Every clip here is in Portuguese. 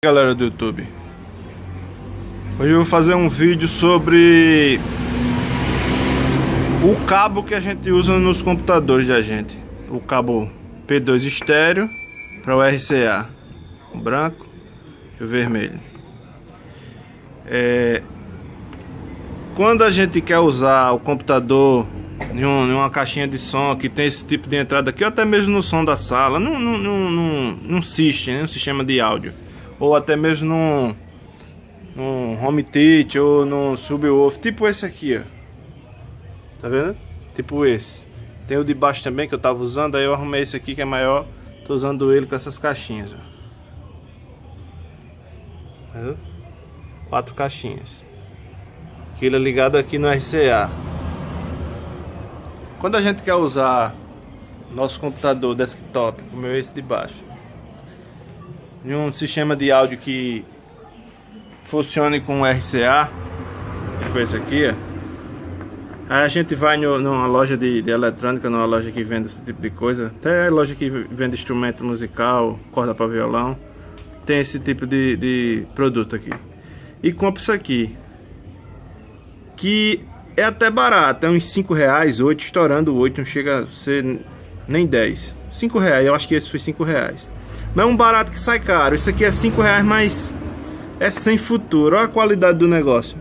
Galera do YouTube, hoje eu vou fazer um vídeo sobre o cabo que a gente usa nos computadores da gente. O cabo P2 estéreo para o RCA, o branco e o vermelho. Quando a gente quer usar o computador em uma caixinha de som que tem esse tipo de entrada aqui, ou até mesmo no som da sala, num system, um sistema de áudio, ou até mesmo num home theater ou num subwoofer, tipo esse aqui, ó. Tá vendo? Tipo esse. Tem o de baixo também que eu tava usando, aí eu arrumei esse aqui que é maior. Tô usando ele com essas caixinhas, ó. Tá vendo? 4 caixinhas. Aquilo é ligado aqui no RCA. Quando a gente quer usar nosso computador desktop, como é esse de baixo, em um sistema de áudio que funcione com RCA, com esse aqui, ó. Aí a gente vai numa loja de eletrônica, numa loja que vende esse tipo de coisa, até loja que vende instrumento musical, corda para violão, tem esse tipo de produto aqui. E compra isso aqui, que é até barato, é uns 5 reais, 8, estourando 8, não chega a ser nem 10. 5 reais, eu acho que esse foi 5 reais. Mas é um barato que sai caro. Isso aqui é 5 reais, mas é sem futuro. Olha a qualidade do negócio.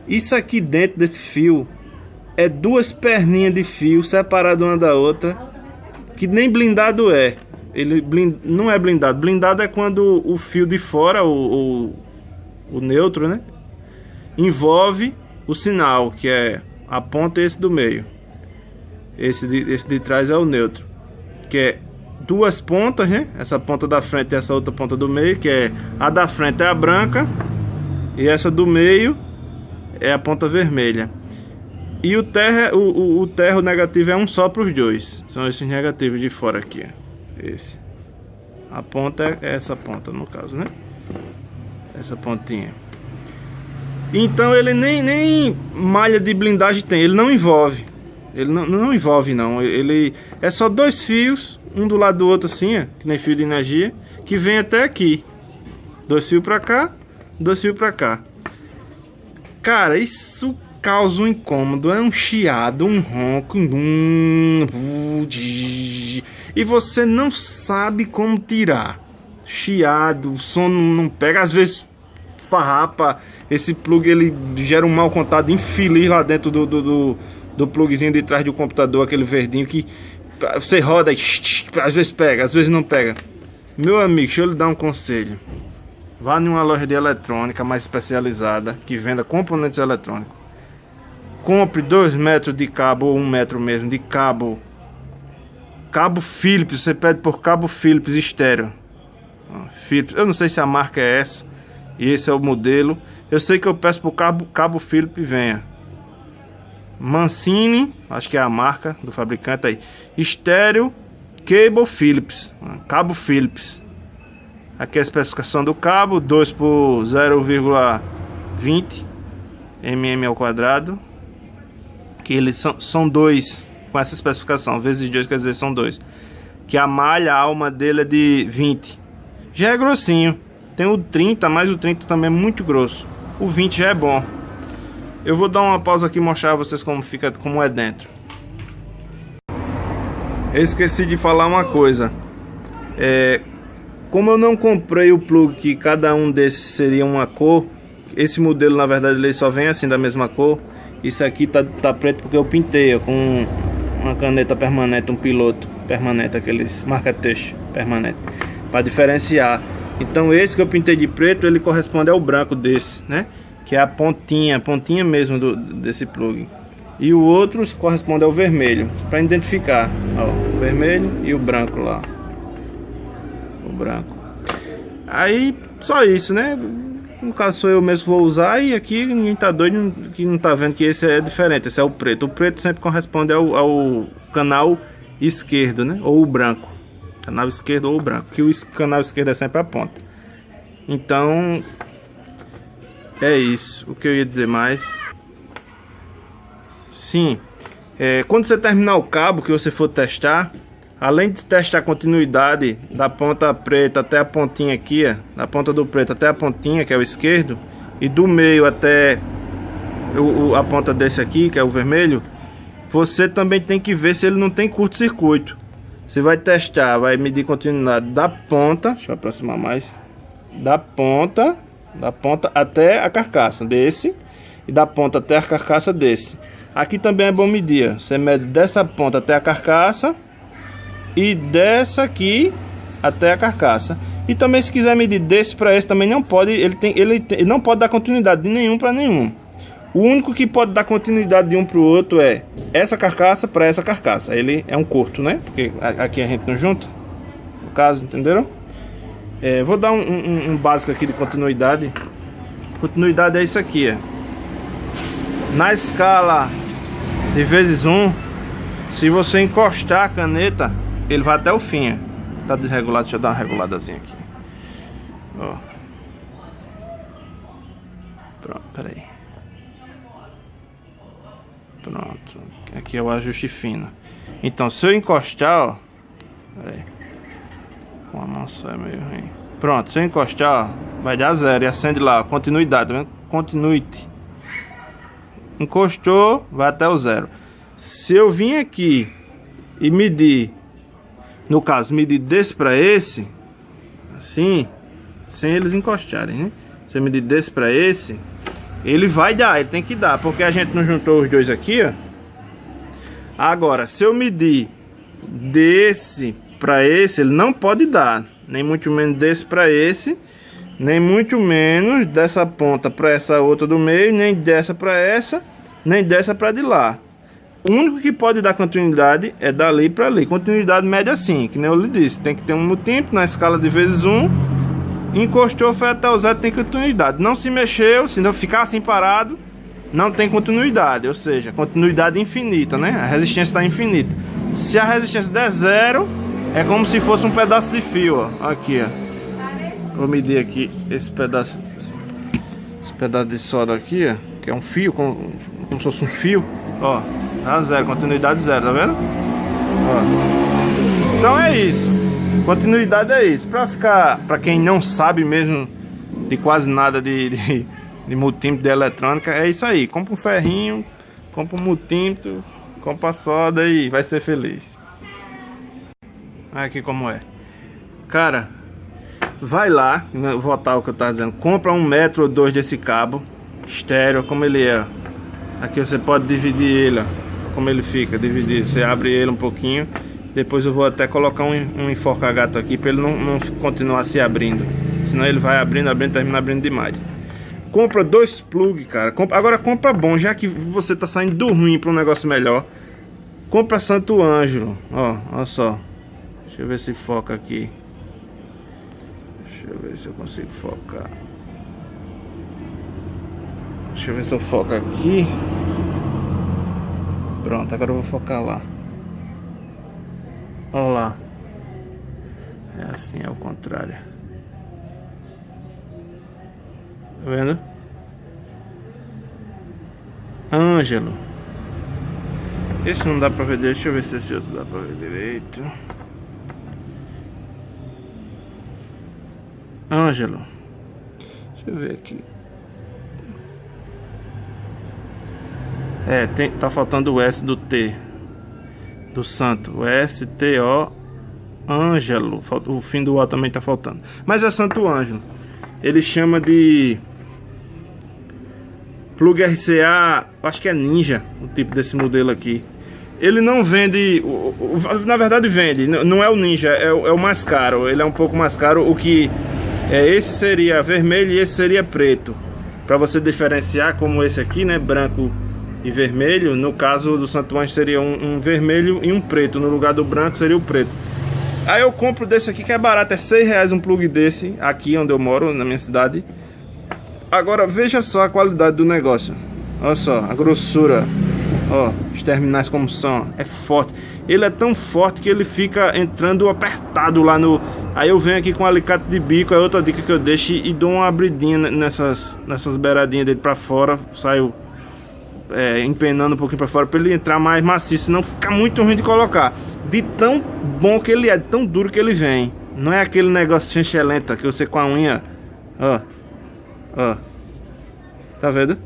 Isso aqui dentro desse fio é 2 perninhas de fio separadas uma da outra, que nem blindado é. Ele não é blindado. Blindado é quando o fio de fora, o neutro, né, envolve o sinal, que é a ponta e esse do meio. Esse de trás é o neutro, que é 2 pontas, né? Essa ponta da frente e essa outra ponta do meio, que é a da frente é a branca e essa do meio é a ponta vermelha. E o terro negativo é um só para os dois. São esses negativos de fora aqui, ó. Esse. A ponta é essa ponta, no caso, né? Essa pontinha. Então ele nem malha de blindagem tem, ele não envolve. Ele não envolve não, ele é só 2 fios, um do lado do outro assim, ó, que nem fio de energia, que vem até aqui. 2 fios pra cá, 2 fios pra cá. Cara, isso causa um incômodo, é um chiado, um ronco, e você não sabe como tirar. Chiado, o som não pega, às vezes farrapa. Esse plug ele gera um mau contato infeliz lá dentro do plugzinho de trás do computador, aquele verdinho que você roda e às vezes pega, às vezes não pega. Meu amigo, deixa eu lhe dar um conselho. Vá numa loja de eletrônica mais especializada, que venda componentes eletrônicos. Compre 2 metros de cabo, ou 1 metro mesmo de cabo. Cabo Philips, você pede por cabo Philips estéreo. Philips, eu não sei se a marca é essa, e esse é o modelo. Eu sei que eu peço por cabo Philips e venha. Mancini, acho que é a marca do fabricante aí. Estéreo Cable Philips, cabo Philips. Aqui é a especificação do cabo, 2 por 0,20 mm ao quadrado. Que eles são 2 com essa especificação, vezes 2 quer dizer são 2. Que a malha, a alma dele é de 20. Já é grossinho. Tem o 30, mas o 30 também é muito grosso. O 20 já é bom. Eu vou dar uma pausa aqui e mostrar a vocês como é dentro. Eu esqueci de falar uma coisa. Como eu não comprei o plug que cada um desses seria uma cor, esse modelo na verdade ele só vem assim da mesma cor. Isso aqui tá preto porque eu pintei com uma caneta permanente, um piloto permanente, aqueles marca-texto permanente, para diferenciar. Então esse que eu pintei de preto, ele corresponde ao branco desse, né? Que é a pontinha mesmo desse plug. E o outro corresponde ao vermelho, para identificar, ó, o vermelho e o branco lá. O branco. Aí, só isso, né? No caso sou eu mesmo que vou usar, e aqui ninguém tá doido que não tá vendo que esse é diferente, esse é o preto. O preto sempre corresponde ao canal esquerdo, né? Ou o branco. Canal esquerdo ou o branco, que o canal esquerdo é sempre a ponta. Então é isso. O que eu ia dizer mais? Sim, quando você terminar o cabo que você for testar, além de testar a continuidade da ponta preta até a pontinha aqui, ó, da ponta do preto até a pontinha, que é o esquerdo, e do meio até a ponta desse aqui, que é o vermelho, você também tem que ver se ele não tem curto-circuito. Você vai testar, vai medir continuidade da ponta, deixa eu aproximar mais, da ponta até a carcaça desse, e da ponta até a carcaça desse. Aqui também é bom medir, você mede dessa ponta até a carcaça e dessa aqui até a carcaça. E também, se quiser medir desse para esse, também não pode, ele não pode dar continuidade de nenhum para nenhum. O único que pode dar continuidade de um para o outro é essa carcaça para essa carcaça. Ele é um curto, né? Porque aqui a gente não junta, no caso, entenderam? Vou dar um básico aqui de continuidade. Continuidade é isso aqui, ó. Na escala de vezes 1, se você encostar a caneta, ele vai até o fim, ó. Tá desregulado, deixa eu dar uma reguladazinha aqui. Ó. Pronto, peraí. Pronto, aqui é o ajuste fino. Então, se eu encostar, ó, peraí, com a mão só é meio ruim. Pronto, se eu encostar, ó, vai dar 0 e acende lá, continuidade, tá vendo? Continuity. Encostou, vai até o 0. Se eu vim aqui e medir, no caso, medir desse para esse, assim, sem eles encostarem, né? Se eu medir desse para esse, ele vai dar, ele tem que dar, porque a gente não juntou os dois aqui, ó. Agora, se eu medir desse para esse, ele não pode dar, nem muito menos desse para esse, nem muito menos dessa ponta para essa outra do meio, nem dessa para essa, nem dessa para de lá. O único que pode dar continuidade é dali para ali. Continuidade média assim, que nem eu lhe disse, tem que ter um multímetro na escala de vezes 1. Encostou, foi até o 0, tem continuidade. Não se mexeu, se não ficar assim parado, não tem continuidade. Ou seja, continuidade infinita, né? A resistência está infinita. Se a resistência der 0, é como se fosse um pedaço de fio, ó. Aqui, ó. Vou medir aqui esse pedaço de solda aqui, ó, que é um fio, como se fosse um fio. Ó, dá 0, continuidade 0, tá vendo? Ó. Então é isso. Continuidade é isso. Pra quem não sabe mesmo de quase nada de multímetro de eletrônica, é isso aí. Compra um ferrinho, compra um multímetro, compra a solda e vai ser feliz. Olha aqui como é. Cara, vai lá, vou voltar o que eu tava dizendo. Compra 1 metro ou 2 desse cabo estéreo, como ele é. Aqui você pode dividir ele, ó, como ele fica, dividir. Você abre ele um pouquinho. Depois eu vou até colocar um enforca-gato aqui para ele não continuar se abrindo. Senão ele vai abrindo, termina abrindo demais. Compra 2 plugs, cara. Agora compra bom, já que você tá saindo do ruim para um negócio melhor. Compra Santo Ângelo. Ó, olha só. Deixa eu ver se foca aqui. Deixa eu ver se eu consigo focar. Deixa eu ver se eu foco aqui. Pronto, agora eu vou focar lá. Olha lá. É assim, é o contrário. Tá vendo? Ângelo. Esse não dá pra ver, deixa eu ver se esse outro dá pra ver direito. Ângelo. Deixa eu ver aqui. Tá faltando o S do T. Do santo, o S-T-O Ângelo. O fim do O também tá faltando. Mas é Santo Ângelo. Ele chama de plug RCA, acho que é Ninja, o tipo desse modelo aqui. Ele não vende, na verdade vende, não é o Ninja, é o mais caro. Ele é um pouco mais caro. O que esse seria vermelho e esse seria preto, para você diferenciar, como esse aqui, né, branco e vermelho. No caso do Santo Ângelo seria um vermelho e um preto. No lugar do branco seria o preto. Aí eu compro desse aqui que é barato, é R$6 um plug desse, aqui onde eu moro, na minha cidade. Agora veja só a qualidade do negócio. Olha só, a grossura. Ó, os terminais como são, é forte. Ele é tão forte que ele fica entrando apertado lá no... Aí eu venho aqui com um alicate de bico, é outra dica que eu deixo, e dou uma abridinha nessas beiradinhas dele pra fora. Saio empenando um pouquinho para fora para ele entrar mais maciço, senão fica muito ruim de colocar. De tão bom que ele é, de tão duro que ele vem. Não é aquele negócio chancelento que você com a unha, ó, tá vendo?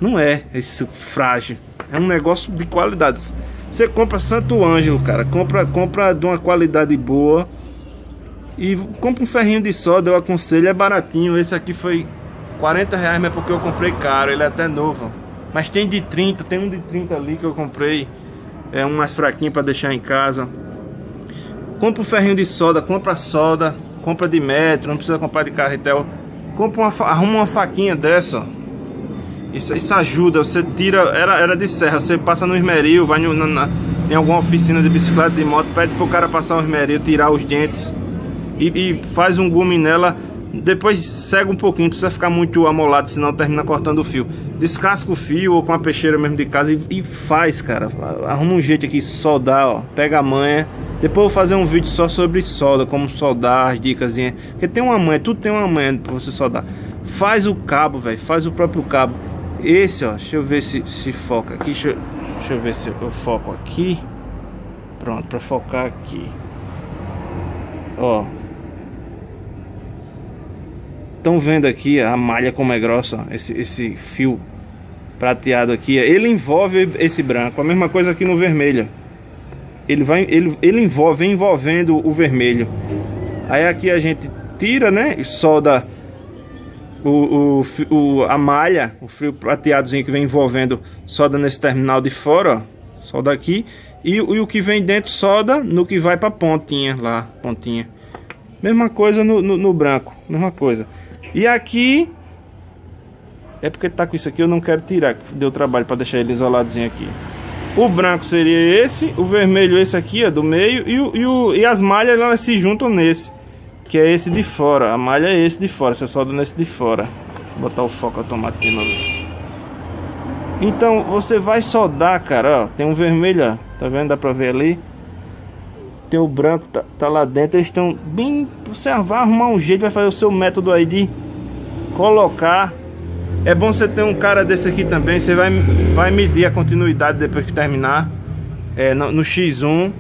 Não é esse frágil, é um negócio de qualidade. Você compra Santo Ângelo, cara, compra de uma qualidade boa. E compra um ferrinho de solda, eu aconselho, é baratinho. Esse aqui foi R$40, mas porque eu comprei caro, ele é até novo. Mas tem de 30, tem um de 30 ali que eu comprei. É um mais fraquinho para deixar em casa. Compra um ferrinho de solda, compra de metro, não precisa comprar de carretel. Arruma uma faquinha dessa, ó. Isso ajuda, você tira, era de serra, você passa no esmeril, vai em alguma oficina de bicicleta, de moto, pede pro cara passar o esmeril, tirar os dentes. E faz um gume nela, depois cega um pouquinho, precisa ficar muito amolado, senão termina cortando o fio. Descasca o fio ou com a peixeira mesmo de casa e faz, cara. Arruma um jeito aqui, soldar, ó, pega a manha. Depois eu vou fazer um vídeo só sobre solda, como soldar, as dicas. Porque tem uma manha, tudo tem uma manha pra você soldar. Faz o cabo, velho, faz o próprio cabo. Esse, ó, deixa eu ver se foca aqui, deixa eu ver se eu foco aqui. Pronto, pra focar aqui. Ó. Estão vendo aqui a malha como é grossa, esse fio prateado aqui, ele envolve esse branco, a mesma coisa aqui no vermelho. Ele envolve, vem envolvendo o vermelho. Aí aqui a gente tira, né, e solda a malha, o fio prateadozinho que vem envolvendo, solda nesse terminal de fora, ó, solda aqui, e o que vem dentro solda no que vai para pontinha lá, pontinha. Mesma coisa no branco, mesma coisa. E aqui é porque tá com isso aqui, eu não quero tirar, que deu trabalho para deixar ele isoladozinho aqui. O branco seria esse, o vermelho esse aqui, ó, do meio, e as malhas elas se juntam nesse, que é esse de fora. A malha é esse de fora, você solda nesse de fora. Vou botar o foco automático de novo. Então você vai soldar, cara, ó, tem um vermelho, ó, tá vendo? Dá pra ver ali. Tem o branco, tá lá dentro. Eles estão bem. Você vai arrumar um jeito, vai fazer o seu método aí de colocar. É bom você ter um cara desse aqui também. Você vai medir a continuidade depois que terminar. No X1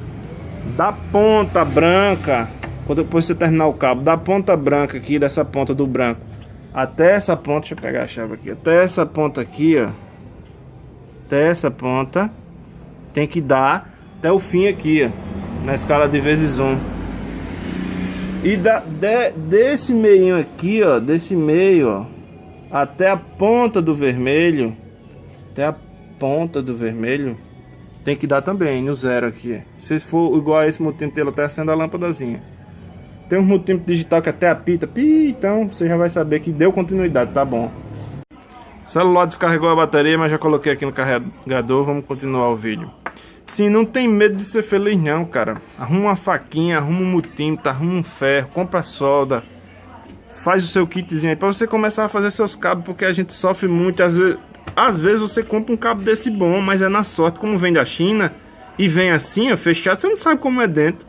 da ponta branca. Quando depois você terminar o cabo, da ponta branca aqui, dessa ponta do branco até essa ponta. Deixa eu pegar a chave aqui. Até essa ponta aqui, ó. Até essa ponta tem que dar até o fim aqui, ó, na escala de vezes 1. E desse meio aqui, ó, desse meio, ó, até a ponta do vermelho, tem que dar também no zero aqui. Se for igual a esse multímetro, ele até acende a lâmpadazinha. Tem um multímetro digital que até apita, então você já vai saber que deu continuidade, tá bom. O celular descarregou a bateria, mas já coloquei aqui no carregador. Vamos continuar o vídeo. Sim, não tem medo de ser feliz não, cara. Arruma uma faquinha, arruma um multímetro, arruma um ferro, compra solda, faz o seu kitzinho aí pra você começar a fazer seus cabos, porque a gente sofre muito. Às vezes você compra um cabo desse bom, mas é na sorte, como vem da China e vem assim, ó, fechado, você não sabe como é dentro.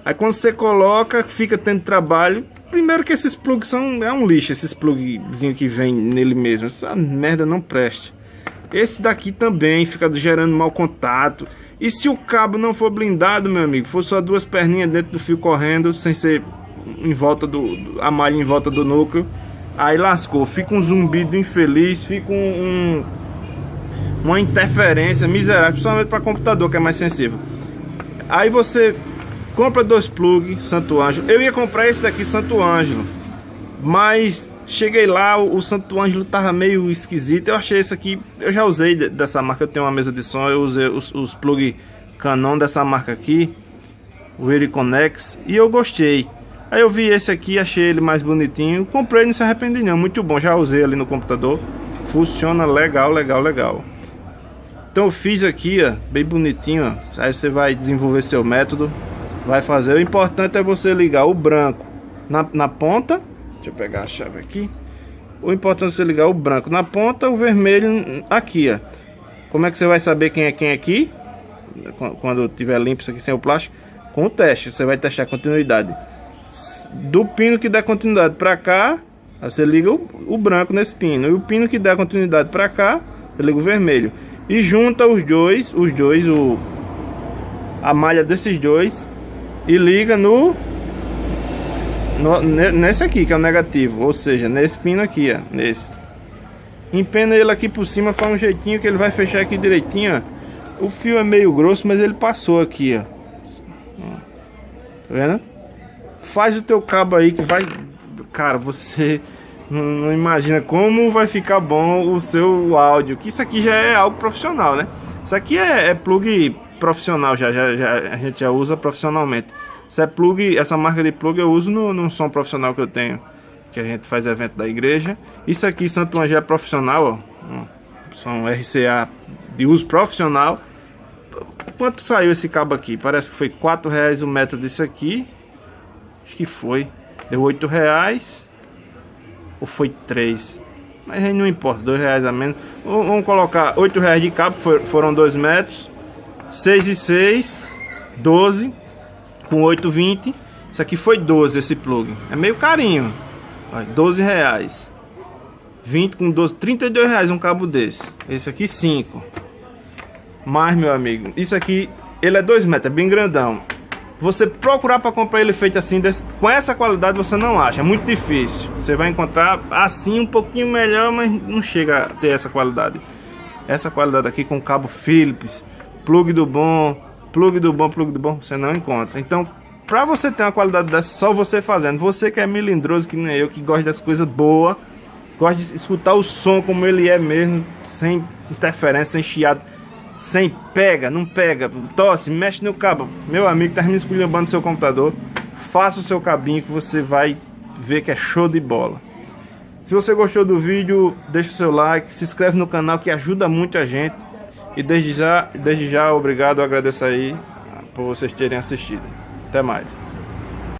Aí quando você coloca, fica tendo trabalho. Primeiro que esses plugs é um lixo, esses plugzinhos que vem nele mesmo. Essa merda não presta. Esse daqui também fica gerando mau contato. E se o cabo não for blindado, meu amigo, for só duas perninhas dentro do fio correndo, sem ser em volta a malha em volta do núcleo, aí lascou. Fica um zumbido infeliz, fica uma interferência miserável, principalmente para computador, que é mais sensível. Aí você compra dois plugs Santo Ângelo. Eu ia comprar esse daqui Santo Ângelo, mas cheguei lá, o Santo Ângelo tava meio esquisito. Eu achei esse aqui, eu já usei dessa marca, eu tenho uma mesa de som, eu usei os plug Canon dessa marca aqui, o Ericonex, e eu gostei. Aí eu vi esse aqui, achei ele mais bonitinho, comprei, não se arrependi não, muito bom, já usei ali no computador, funciona legal, legal, legal. Então eu fiz aqui, ó, bem bonitinho, ó. Aí você vai desenvolver seu método, vai fazer. O importante é você ligar o branco na ponta. Deixa eu pegar a chave aqui. O importante é você ligar o branco na ponta, o vermelho aqui, ó. Como é que você vai saber quem é quem aqui? Quando tiver limpo isso aqui sem o plástico, com o teste, você vai testar a continuidade. Do pino que dá continuidade para cá, você liga o branco nesse pino. E o pino que dá continuidade para cá, eu ligo o vermelho. E junta os dois, a malha desses dois, e liga nesse aqui, que é o negativo, ou seja, nesse pino aqui, ó, nesse. Empena ele aqui por cima, faz um jeitinho que ele vai fechar aqui direitinho, ó. O fio é meio grosso, mas ele passou aqui, ó. Tá vendo? Faz o teu cabo aí que vai... Cara, você não imagina como vai ficar bom o seu áudio. Que isso aqui já é algo profissional, né? Isso aqui é plug profissional, a gente já usa profissionalmente. Isso é plug, essa marca de plug eu uso no som profissional que eu tenho, que a gente faz evento da igreja. Isso aqui, Santo Anjo, é profissional, ó. São RCA de uso profissional. Quanto saiu esse cabo aqui? Parece que foi R$4 o metro disso aqui. Acho que foi. Deu R$8. Ou foi 3? Mas aí não importa, R$2 a menos. Vamos colocar R$8 de cabo, foram 2 metros. 6 e 6, 12. Com 8,20. Isso aqui foi 12 esse plug. É meio carinho. R$12. 20 com 12, R$32 um cabo desse. Esse aqui 5. Mas, meu amigo, isso aqui, ele é 2 metros, é bem grandão. Você procurar para comprar ele feito assim, com essa qualidade, você não acha, é muito difícil. Você vai encontrar assim um pouquinho melhor, mas não chega a ter essa qualidade. Essa qualidade aqui com cabo Philips, plug do bom, você não encontra. Então, para você ter uma qualidade dessa, só você fazendo. Você que é melindroso que nem eu, que gosta das coisas boas, gosta de escutar o som como ele é mesmo, sem interferência, sem chiado, sem pega, não pega, tosse, mexe no cabo. Meu amigo, termina esculhambando seu computador, faça o seu cabinho que você vai ver que é show de bola. Se você gostou do vídeo, deixa o seu like, se inscreve no canal que ajuda muito a gente. E desde já, obrigado, eu agradeço aí por vocês terem assistido. Até mais.